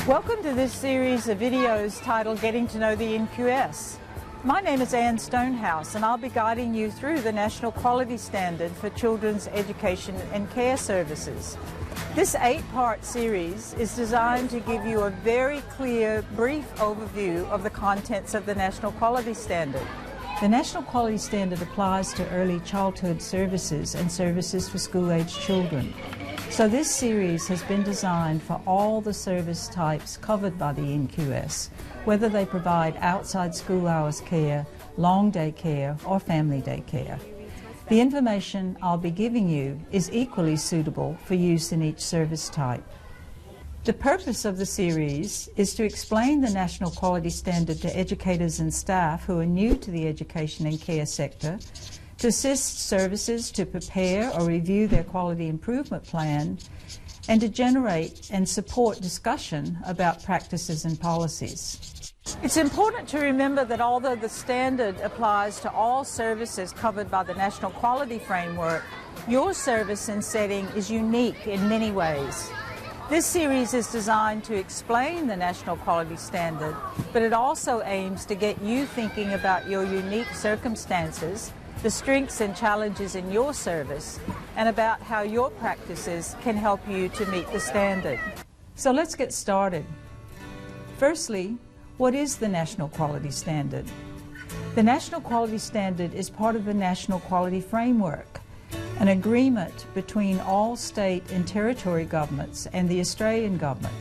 Welcome to this series of videos titled Getting to Know the NQS. My name is Anne Stonehouse and I'll be guiding you through the National Quality Standard for Children's Education and Care Services. This 8-part series is designed to give you a very clear, brief overview of the contents of the National Quality Standard. The National Quality Standard applies to early childhood services and services for school-aged children. So this series has been designed for all the service types covered by the NQS, whether they provide outside school hours care, long day care, or family day care. The information I'll be giving you is equally suitable for use in each service type. The purpose of the series is to explain the National Quality Standard to educators and staff who are new to the education and care sector, to assist services to prepare or review their quality improvement plan, and to generate and support discussion about practices and policies. It's important to remember that although the standard applies to all services covered by the National Quality Framework, your service and setting is unique in many ways. This series is designed to explain the National Quality Standard, but it also aims to get you thinking about your unique circumstances, the strengths and challenges in your service, and about how your practices can help you to meet the standard. So let's get started. Firstly, what is the National Quality Standard? The National Quality Standard is part of the National Quality Framework, an agreement between all state and territory governments and the Australian government.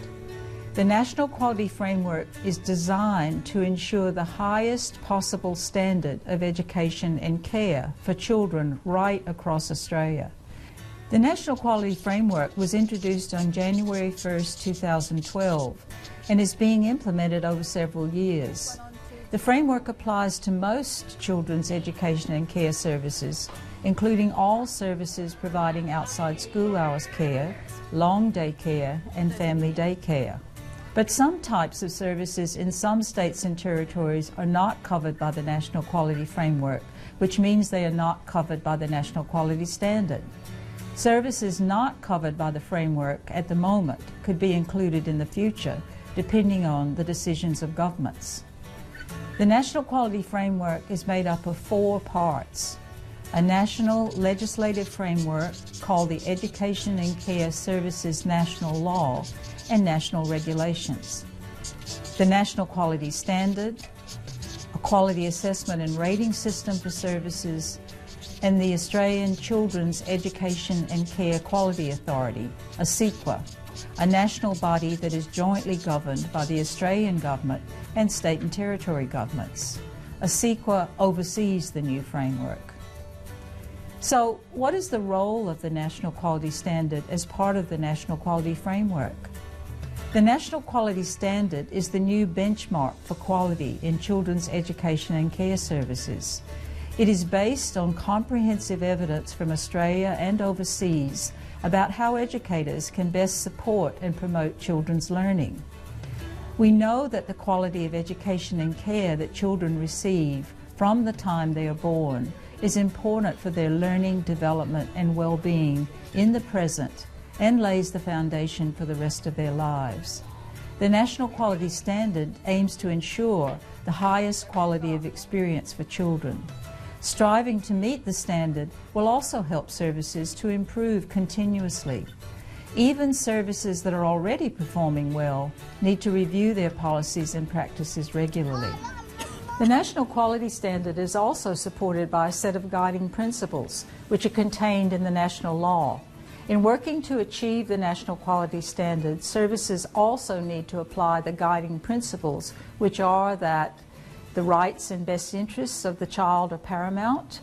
The National Quality Framework is designed to ensure the highest possible standard of education and care for children right across Australia. The National Quality Framework was introduced on January 1st, 2012 and is being implemented over several years. The framework applies to most children's education and care services, including all services providing outside school hours care, long day care, and family day care. But some types of services in some states and territories are not covered by the National Quality Framework, which means they are not covered by the National Quality Standard. Services not covered by the framework at the moment could be included in the future, depending on the decisions of governments. The National Quality Framework is made up of 4 parts: a national legislative framework called the Education and Care Services National Law and national regulations, the National Quality Standard, a quality assessment and rating system for services, and the Australian Children's Education and Care Quality Authority, a CEQA, a national body that is jointly governed by the Australian government and state and territory governments. A CEQA oversees the new framework. So, what is the role of the National Quality Standard as part of the National Quality Framework? The National Quality Standard is the new benchmark for quality in children's education and care services. It is based on comprehensive evidence from Australia and overseas about how educators can best support and promote children's learning. We know that the quality of education and care that children receive from the time they are born is important for their learning, development and well-being in the present and lays the foundation for the rest of their lives. The National Quality Standard aims to ensure the highest quality of experience for children. Striving to meet the standard will also help services to improve continuously. Even services that are already performing well need to review their policies and practices regularly. The National Quality Standard is also supported by a set of guiding principles which are contained in the national law. In working to achieve the National Quality Standard, services also need to apply the guiding principles, which are that the rights and best interests of the child are paramount,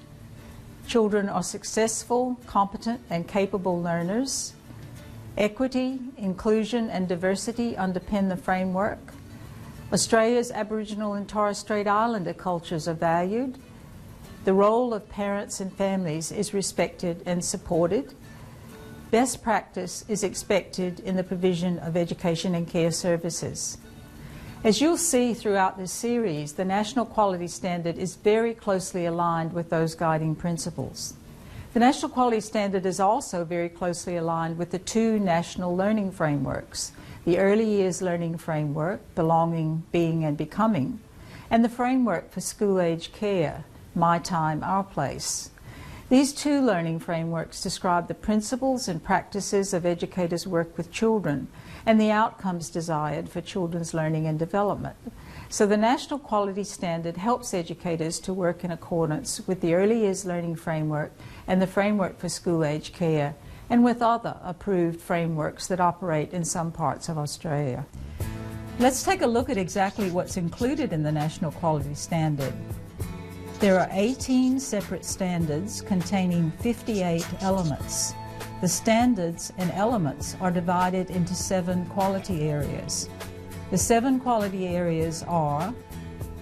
children are successful, competent and capable learners, equity, inclusion and diversity underpin the framework, Australia's Aboriginal and Torres Strait Islander cultures are valued, the role of parents and families is respected and supported, best practice is expected in the provision of education and care services. As you'll see throughout this series, the National Quality Standard is very closely aligned with those guiding principles. The National Quality Standard is also very closely aligned with the 2 national learning frameworks, the Early Years Learning Framework, Belonging, Being and Becoming, and the Framework for School-Age Care, My Time, Our Place. These two learning frameworks describe the principles and practices of educators' work with children and the outcomes desired for children's learning and development. So the National Quality Standard helps educators to work in accordance with the Early Years Learning Framework and the Framework for School-Age Care, and with other approved frameworks that operate in some parts of Australia. Let's take a look at exactly what's included in the National Quality Standard. There are 18 separate standards containing 58 elements. The standards and elements are divided into 7 quality areas. The 7 quality areas are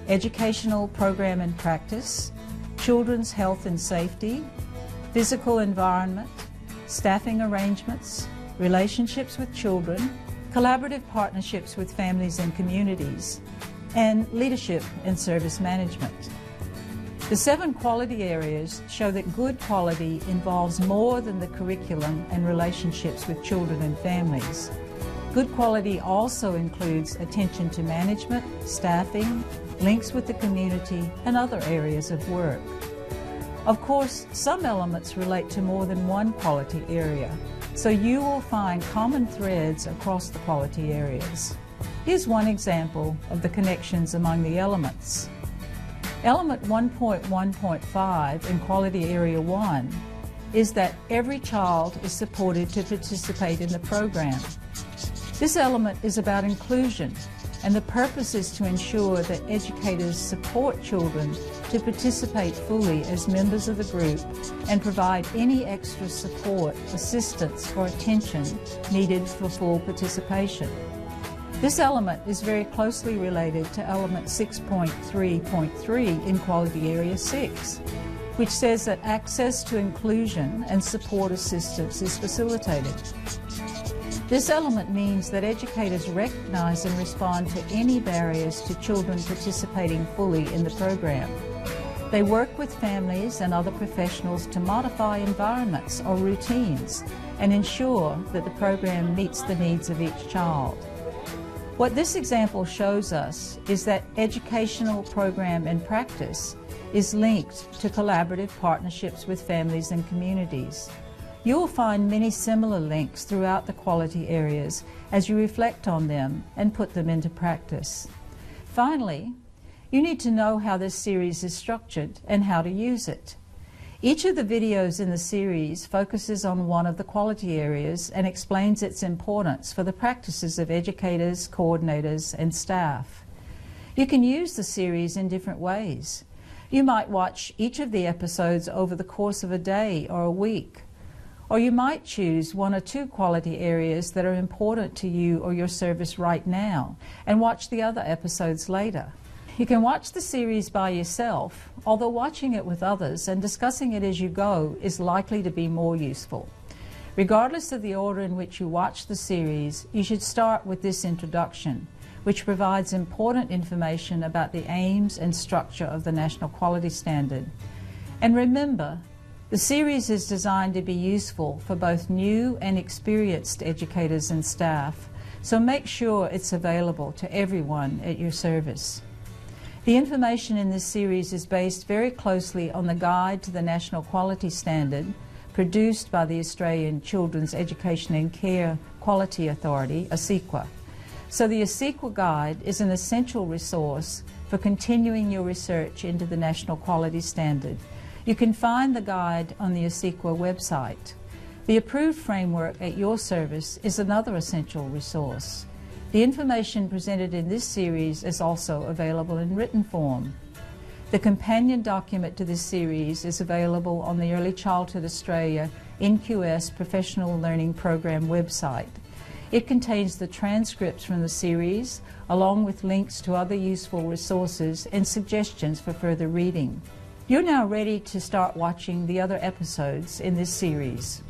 educational program and practice, children's health and safety, physical environment, staffing arrangements, relationships with children, collaborative partnerships with families and communities, and leadership and service management. The 7 quality areas show that good quality involves more than the curriculum and relationships with children and families. Good quality also includes attention to management, staffing, links with the community, and other areas of work. Of course, some elements relate to more than one quality area, so you will find common threads across the quality areas. Here's one example of the connections among the elements. Element 1.1.5 in Quality Area 1 is that every child is supported to participate in the program. This element is about inclusion, and the purpose is to ensure that educators support children to participate fully as members of the group and provide any extra support, assistance, or attention needed for full participation. This element is very closely related to element 6.3.3 in Quality Area 6, which says that access to inclusion and support assistance is facilitated. This element means that educators recognize and respond to any barriers to children participating fully in the program. They work with families and other professionals to modify environments or routines and ensure that the program meets the needs of each child. What this example shows us is that educational program and practice is linked to collaborative partnerships with families and communities. You will find many similar links throughout the quality areas as you reflect on them and put them into practice. Finally, you need to know how this series is structured and how to use it. Each of the videos in the series focuses on one of the quality areas and explains its importance for the practices of educators, coordinators, and staff. You can use the series in different ways. You might watch each of the episodes over the course of a day or a week, or you might choose 1 or 2 quality areas that are important to you or your service right now and watch the other episodes later. You can watch the series by yourself, although watching it with others and discussing it as you go is likely to be more useful. Regardless of the order in which you watch the series, you should start with this introduction, which provides important information about the aims and structure of the National Quality Standard. And remember, the series is designed to be useful for both new and experienced educators and staff, so make sure it's available to everyone at your service. The information in this series is based very closely on the Guide to the National Quality Standard produced by the Australian Children's Education and Care Quality Authority, ACEQA. So the ACEQA Guide is an essential resource for continuing your research into the National Quality Standard. You can find the guide on the ACEQA website. The approved framework at your service is another essential resource. The information presented in this series is also available in written form. The companion document to this series is available on the Early Childhood Australia NQS Professional Learning Program website. It contains the transcripts from the series, along with links to other useful resources and suggestions for further reading. You're now ready to start watching the other episodes in this series.